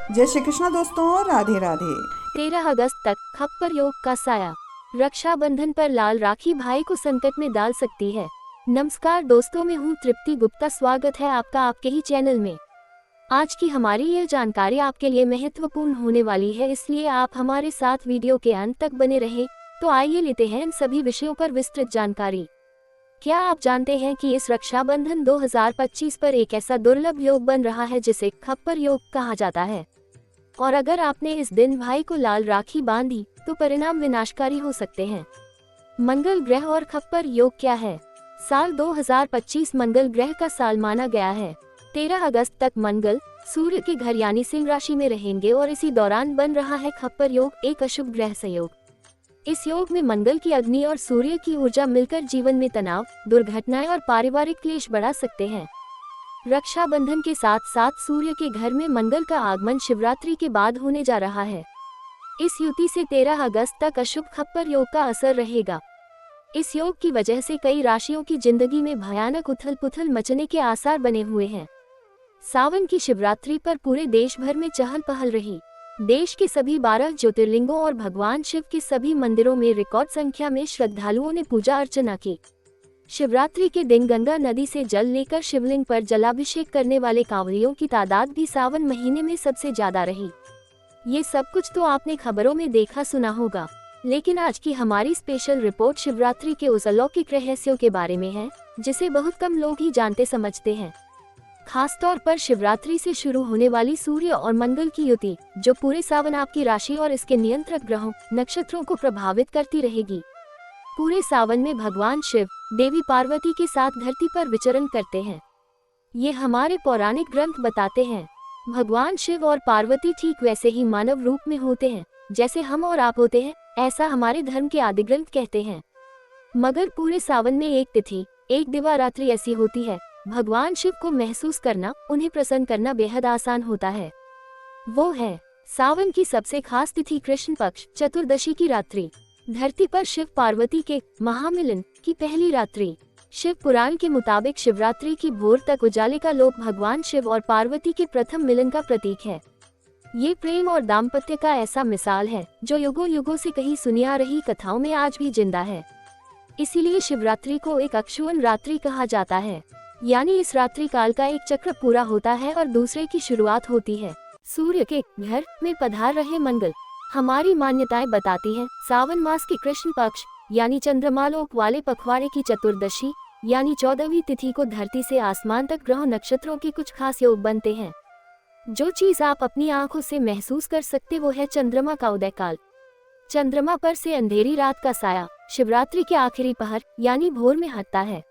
जय श्री कृष्ण दोस्तों, राधे राधे। 13 अगस्त तक खप्पर योग का साया। रक्षाबंधन पर लाल राखी भाई को संकट में डाल सकती है। नमस्कार दोस्तों, मैं हूँ तृप्ति गुप्ता। स्वागत है आपका आपके ही चैनल में। आज की हमारी यह जानकारी आपके लिए महत्वपूर्ण होने वाली है, इसलिए आप हमारे साथ वीडियो के अंत तक बने रहें। तो आइए लेते हैं इन सभी विषयों पर विस्तृत जानकारी। क्या आप जानते हैं कि इस रक्षाबंधन 2025 पर एक ऐसा दुर्लभ योग बन रहा है जिसे खप्पर योग कहा जाता है, और अगर आपने इस दिन भाई को लाल राखी बांधी तो परिणाम विनाशकारी हो सकते हैं। मंगल ग्रह और खप्पर योग क्या है? साल 2025 मंगल ग्रह का साल माना गया है। 13 अगस्त तक मंगल सूर्य के घर यानी सिंह राशि में रहेंगे और इसी दौरान बन रहा है खप्पर योग, एक अशुभ ग्रह संयोग। इस योग में मंगल की अग्नि और सूर्य की ऊर्जा मिलकर जीवन में तनाव, दुर्घटनाएं और पारिवारिक क्लेश बढ़ा सकते हैं। रक्षाबंधन के साथ साथ सूर्य के घर में मंगल का आगमन शिवरात्रि के बाद होने जा रहा है। इस युति से 13 अगस्त तक अशुभ खप्पर योग का असर रहेगा। इस योग की वजह से कई राशियों की जिंदगी में भयानक उथल पुथल मचने के आसार बने हुए हैं। सावन की शिवरात्रि पर पूरे देश भर में चहल पहल रही। देश के सभी 12 ज्योतिर्लिंगों और भगवान शिव के सभी मंदिरों में रिकॉर्ड संख्या में श्रद्धालुओं ने पूजा अर्चना की। शिवरात्रि के दिन गंगा नदी से जल लेकर शिवलिंग पर जलाभिषेक करने वाले कांवड़ियों की तादाद भी सावन महीने में सबसे ज्यादा रही। ये सब कुछ तो आपने खबरों में देखा सुना होगा, लेकिन आज की हमारी स्पेशल रिपोर्ट शिवरात्रि के उस अलौकिक रहस्यों के बारे में है जिसे बहुत कम लोग ही जानते समझते हैं। खासतौर पर शिवरात्रि से शुरू होने वाली सूर्य और मंगल की युति, जो पूरे सावन आपकी राशि और इसके नियंत्रक ग्रहों नक्षत्रों को प्रभावित करती रहेगी। पूरे सावन में भगवान शिव देवी पार्वती के साथ धरती पर विचरण करते हैं। ये हमारे पौराणिक ग्रंथ बताते हैं। भगवान शिव और पार्वती ठीक वैसे ही मानव रूप में होते हैं जैसे हम और आप होते हैं, ऐसा हमारे धर्म के आदि ग्रंथ कहते हैं। मगर पूरे सावन में एक तिथि, एक दिवारात्रि ऐसी होती है, भगवान शिव को महसूस करना, उन्हें प्रसन्न करना बेहद आसान होता है। वो है सावन की सबसे खास तिथि कृष्ण पक्ष चतुर्दशी की रात्रि। धरती पर शिव पार्वती के महामिलन की पहली रात्रि। शिव पुराण के मुताबिक शिवरात्रि की भोर तक उजाले का लोक भगवान शिव और पार्वती के प्रथम मिलन का प्रतीक है। ये प्रेम और दाम्पत्य का ऐसा मिसाल है जो युगों युगों से कहीं सुनी आ रही कथाओं में आज भी जिंदा है। इसीलिए शिवरात्रि को एक अक्षुवन रात्रि कहा जाता है, यानी इस रात्रि काल का एक चक्र पूरा होता है और दूसरे की शुरुआत होती है। सूर्य के घर में पधार रहे मंगल। हमारी मान्यताएं बताती हैं सावन मास के कृष्ण पक्ष यानी चंद्रमालोक वाले पखवाड़े की चतुर्दशी यानी 14वीं तिथि को धरती से आसमान तक ग्रह नक्षत्रों के कुछ खास योग बनते हैं। जो चीज आप अपनी आंखों से महसूस कर सकते वो है चंद्रमा का उदय काल। चंद्रमा पर से अंधेरी रात का साया शिवरात्रि के आखिरी पहर यानी भोर में हटता है।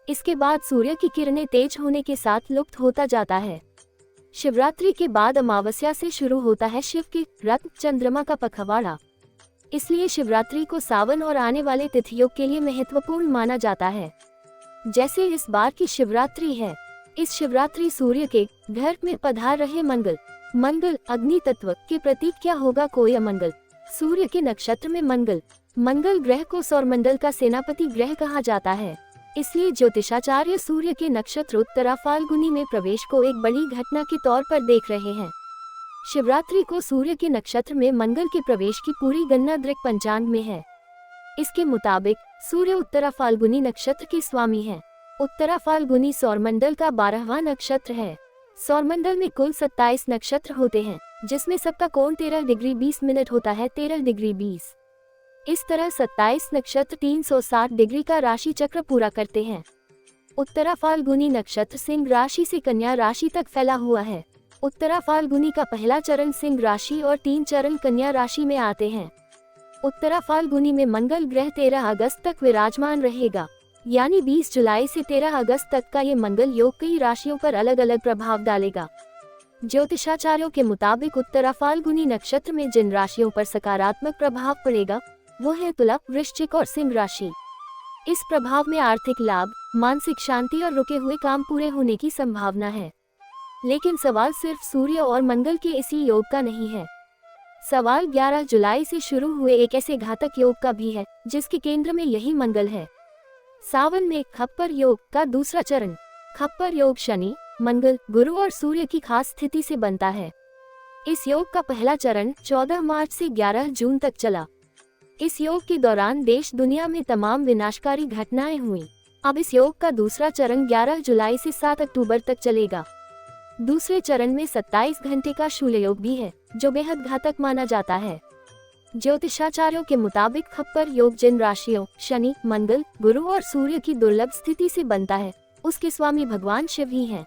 इसके बाद सूर्य की किरणें तेज होने के साथ लुप्त होता जाता है। शिवरात्रि के बाद अमावस्या से शुरू होता है शिव के रत्न चंद्रमा का पखवाड़ा। इसलिए शिवरात्रि को सावन और आने वाले तिथियों के लिए महत्वपूर्ण माना जाता है। जैसे इस बार की शिवरात्रि है, इस शिवरात्रि सूर्य के घर में पधार रहे मंगल। मंगल अग्नि तत्व के प्रतीक क्या होगा? कोई अमंगल। सूर्य के नक्षत्र में मंगल। मंगल ग्रह को सौरमंडल का सेनापति ग्रह कहा जाता है। इसलिए ज्योतिषाचार्य सूर्य के नक्षत्र उत्तरा फाल्गुनी में प्रवेश को एक बड़ी घटना के तौर पर देख रहे हैं। शिवरात्रि को सूर्य के नक्षत्र में मंगल के प्रवेश की पूरी गणना दृक पंचांग में है। इसके मुताबिक सूर्य उत्तरा फाल्गुनी नक्षत्र के स्वामी हैं। उत्तरा फाल्गुनी सौरमंडल का 12वां नक्षत्र है। सौरमंडल में कुल 27 नक्षत्र होते हैं, जिसमें सबका कोण 13 डिग्री 20 मिनट होता है, 13 डिग्री 20। इस तरह 27 नक्षत्र 360 डिग्री का राशि चक्र पूरा करते हैं। उत्तरा फाल्गुनी नक्षत्र सिंह राशि से कन्या राशि तक फैला हुआ है। उत्तरा फाल्गुनी का पहला चरण सिंह राशि और 3 चरण कन्या राशि में आते हैं। उत्तरा फाल्गुनी में मंगल ग्रह 13 अगस्त तक विराजमान रहेगा, यानी 20 जुलाई से 13 अगस्त तक का ये मंगल योग कई राशियों पर अलग अलग प्रभाव डालेगा। ज्योतिषाचार्यों के मुताबिक उत्तरा फाल्गुनी नक्षत्र में जिन राशियों पर सकारात्मक प्रभाव पड़ेगा वो है तुला, वृश्चिक और सिंह राशि। इस प्रभाव में आर्थिक लाभ, मानसिक शांति और रुके हुए काम पूरे होने की संभावना है। लेकिन सवाल सिर्फ सूर्य और मंगल के इसी योग का नहीं है। सवाल 11 जुलाई से शुरू हुए एक ऐसे घातक योग का भी है जिसके केंद्र में यही मंगल है। सावन में खप्पर योग का दूसरा चरण। खप्पर योग शनि, मंगल, गुरु और सूर्य की खास स्थिति से बनता है। इस योग का पहला चरण 14 मार्च से 11 जून तक चला। इस योग के दौरान देश दुनिया में तमाम विनाशकारी घटनाएं हुई। अब इस योग का दूसरा चरण 11 जुलाई से 7 अक्टूबर तक चलेगा। दूसरे चरण में 27 घंटे का शूल योग भी है, जो बेहद घातक माना जाता है। ज्योतिषाचार्यों के मुताबिक खप्पर योग जिन राशियों शनि, मंगल, गुरु और सूर्य की दुर्लभ स्थिति से बनता है, उसके स्वामी भगवान शिव ही हैं।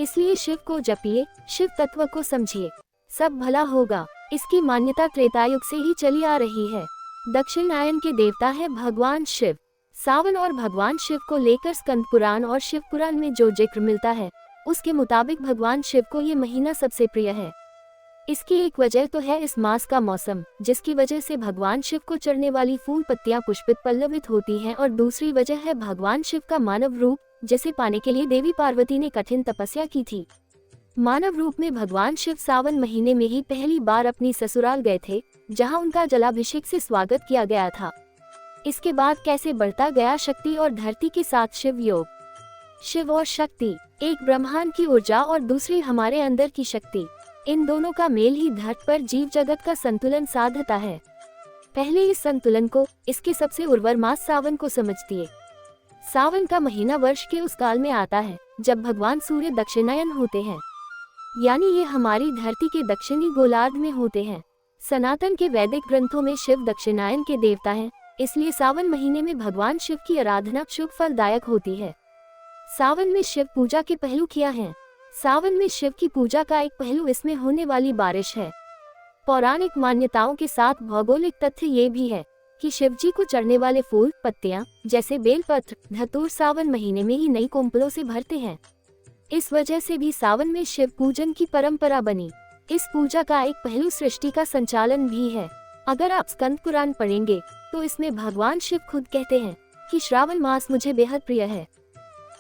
इसलिए शिव को जपिए, शिव तत्व को समझिए, सब भला होगा। इसकी मान्यता त्रेता युग से ही चली आ रही है। दक्षिणायन के देवता है भगवान शिव। सावन और भगवान शिव को लेकर स्कंद पुराण और शिव पुराण में जो जिक्र मिलता है, उसके मुताबिक भगवान शिव को ये महीना सबसे प्रिय है। इसकी एक वजह तो है इस मास का मौसम, जिसकी वजह से भगवान शिव को चढ़ने वाली फूल पत्तियां पुष्पित पल्लवित होती हैं, और दूसरी वजह है भगवान शिव का मानव रूप, जिसे पाने के लिए देवी पार्वती ने कठिन तपस्या की थी। मानव रूप में भगवान शिव सावन महीने में ही पहली बार अपनी ससुराल गए थे, जहां उनका जलाभिषेक से स्वागत किया गया था। इसके बाद कैसे बढ़ता गया शक्ति और धरती के साथ शिव योग। शिव और शक्ति, एक ब्रह्मांड की ऊर्जा और दूसरी हमारे अंदर की शक्ति, इन दोनों का मेल ही धरती पर जीव जगत का संतुलन साधता है। पहले इस संतुलन को, इसके सबसे उर्वर मास सावन को समझिए। सावन का महीना वर्ष के उस काल में आता है जब भगवान सूर्य दक्षिणायन होते हैं, यानी ये हमारी धरती के दक्षिणी गोलार्ध में होते हैं। सनातन के वैदिक ग्रंथों में शिव दक्षिणायन के देवता हैं, इसलिए सावन महीने में भगवान शिव की आराधना शुभ फलदायक होती है। सावन में शिव पूजा के पहलू क्या हैं? सावन में शिव की पूजा का एक पहलू इसमें होने वाली बारिश है। पौराणिक मान्यताओं के साथ भौगोलिक तथ्य ये भी है कि शिव जी को चढ़ने वाले फूल पत्तियां जैसे बेलपत्र, धतूर सावन महीने में ही नई कोंपलों से भरते हैं। इस वजह से भी सावन में शिव पूजन की परंपरा बनी। इस पूजा का एक पहलू सृष्टि का संचालन भी है। अगर आप स्कंद पुराण पढ़ेंगे तो इसमें भगवान शिव खुद कहते हैं कि श्रावण मास मुझे बेहद प्रिय है।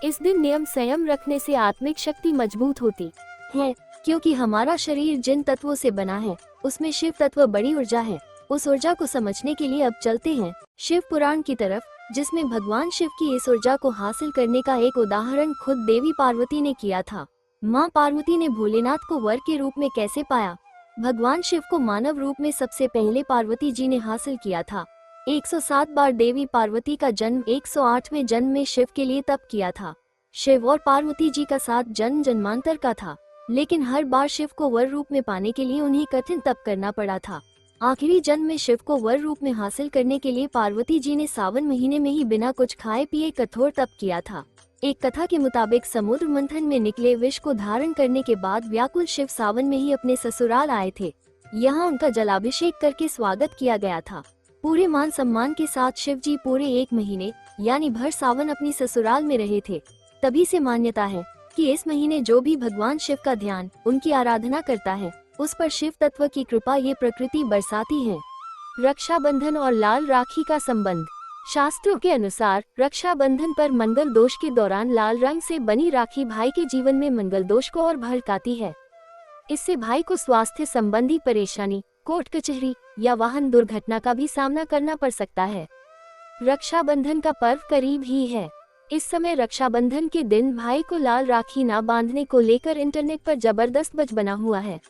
इस दिन नियम संयम रखने से आत्मिक शक्ति मजबूत होती है, क्योंकि हमारा शरीर जिन तत्वों से बना है उसमें शिव तत्व बड़ी ऊर्जा है। उस ऊर्जा को समझने के लिए अब चलते हैं शिव पुराण की तरफ, जिसमें भगवान शिव की इस ऊर्जा को हासिल करने का एक उदाहरण खुद देवी पार्वती ने किया था। माँ पार्वती ने भोलेनाथ को वर के रूप में कैसे पाया? भगवान शिव को मानव रूप में सबसे पहले पार्वती जी ने हासिल किया था। 107 बार देवी पार्वती का जन्म 108वें जन्म में शिव के लिए तप किया था। शिव और पार्वती जी का साथ जन्म जन्मांतर का था, लेकिन हर बार शिव को वर रूप में पाने के लिए उन्हें कठिन तप करना पड़ा था। आखिरी जन्म में शिव को वर रूप में हासिल करने के लिए पार्वती जी ने सावन महीने में ही बिना कुछ खाए पिए कठोर तप किया था। एक कथा के मुताबिक समुद्र मंथन में निकले विष को धारण करने के बाद व्याकुल शिव सावन में ही अपने ससुराल आए थे। यहाँ उनका जलाभिषेक करके स्वागत किया गया था। पूरे मान सम्मान के साथ शिव जी पूरे 1 महीने यानी भर सावन अपनी ससुराल में रहे थे। तभी से मान्यता है कि इस महीने जो भी भगवान शिव का ध्यान, उनकी आराधना करता है, उस पर शिव तत्व की कृपा ये प्रकृति बरसाती है। रक्षाबंधन और लाल राखी का संबंध। शास्त्रों के अनुसार रक्षाबंधन पर मंगल दोष के दौरान लाल रंग से बनी राखी भाई के जीवन में मंगल दोष को और भड़काती है। इससे भाई को स्वास्थ्य संबंधी परेशानी, कोर्ट कचहरी या वाहन दुर्घटना का भी सामना करना पड़ सकता है। रक्षाबंधन का पर्व करीब ही है। इस समय रक्षाबंधन के दिन भाई को लाल राखी न बांधने को लेकर इंटरनेट पर जबरदस्त बज बना हुआ है।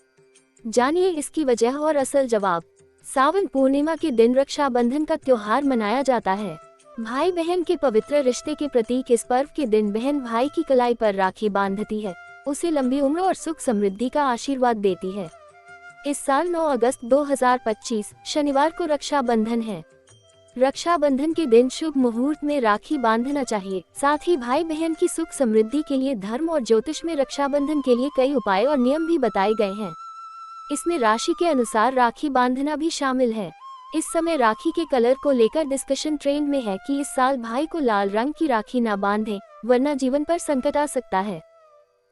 जानिए इसकी वजह और असल जवाब। सावन पूर्णिमा के दिन रक्षाबंधन का त्योहार मनाया जाता है। भाई बहन के पवित्र रिश्ते के प्रतीक इस पर्व के दिन बहन भाई की कलाई पर राखी बांधती है, उसे लंबी उम्र और सुख समृद्धि का आशीर्वाद देती है। इस साल 9 अगस्त 2025 शनिवार को रक्षाबंधन है। रक्षाबंधन के दिन शुभ मुहूर्त में राखी बांधना चाहिए। साथ ही भाई बहन की सुख समृद्धि के लिए धर्म और ज्योतिष में रक्षाबंधन के लिए कई उपाय और नियम भी बताए गए हैं। इसमें राशि के अनुसार राखी बांधना भी शामिल है। इस समय राखी के कलर को लेकर डिस्कशन ट्रेंड में है कि इस साल भाई को लाल रंग की राखी न बांधें, वरना जीवन पर संकट आ सकता है।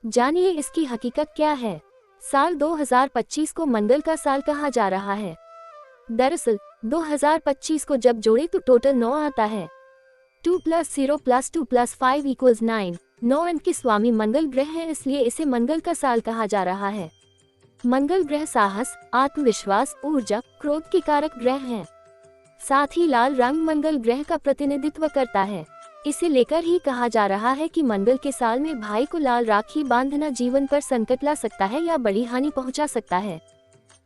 जानिए इसकी हकीकत क्या है। साल 2025 को मंगल का साल कहा जा रहा है। दरअसल 2025 को जब जोड़े तो टोटल 9 आता है। 2 + 0 + 2 + 5 = 9। 9 अंक के स्वामी मंगल ग्रह है, इसलिए इसे मंगल का साल कहा जा रहा है। मंगल ग्रह साहस, आत्मविश्वास, ऊर्जा, क्रोध के कारक ग्रह हैं। साथ ही लाल रंग मंगल ग्रह का प्रतिनिधित्व करता है। इसे लेकर ही कहा जा रहा है कि मंगल के साल में भाई को लाल राखी बांधना जीवन पर संकट ला सकता है या बड़ी हानि पहुंचा सकता है।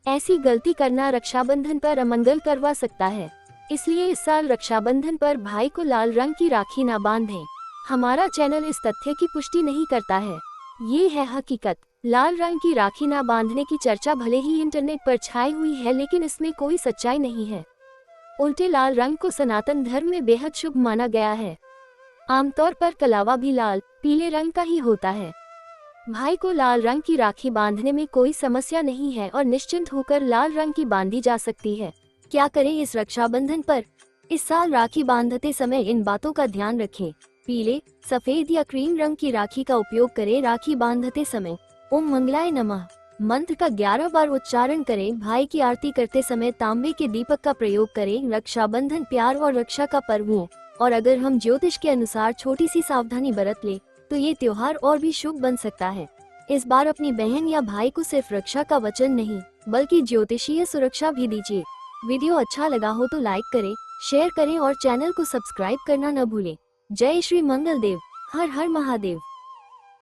ऐसी गलती करना रक्षाबंधन पर अमंगल करवा सकता है। इसलिए इस साल रक्षाबंधन पर भाई को लाल रंग की राखी ना बांधें। हमारा चैनल इस तथ्य की पुष्टि नहीं करता है, ये है हकीकत। लाल रंग की राखी ना बांधने की चर्चा भले ही इंटरनेट पर छाई हुई है, लेकिन इसमें कोई सच्चाई नहीं है। उल्टे लाल रंग को सनातन धर्म में बेहद शुभ माना गया है। आमतौर पर कलावा भी लाल पीले रंग का ही होता है। भाई को लाल रंग की राखी बांधने में कोई समस्या नहीं है और निश्चिंत होकर लाल रंग की बांधी जा सकती है। क्या करें इस रक्षाबंधन पर? इस साल राखी बांधते समय इन बातों का ध्यान रखें। पीले, सफेद या क्रीम रंग की राखी का उपयोग करें। राखी बांधते समय ओम मंगलाय नमः मंत्र का 11 बार उच्चारण करें। भाई की आरती करते समय तांबे के दीपक का प्रयोग करें। रक्षाबंधन प्यार और रक्षा का पर्व हो, और अगर हम ज्योतिष के अनुसार छोटी सी सावधानी बरत ले तो ये त्योहार और भी शुभ बन सकता है। इस बार अपनी बहन या भाई को सिर्फ रक्षा का वचन नहीं बल्कि ज्योतिषीय सुरक्षा भी दीजिए। वीडियो अच्छा लगा हो तो लाइक करें, शेयर करें और चैनल को सब्सक्राइब करना न भूलें। जय श्री मंगल देव। हर हर महादेव।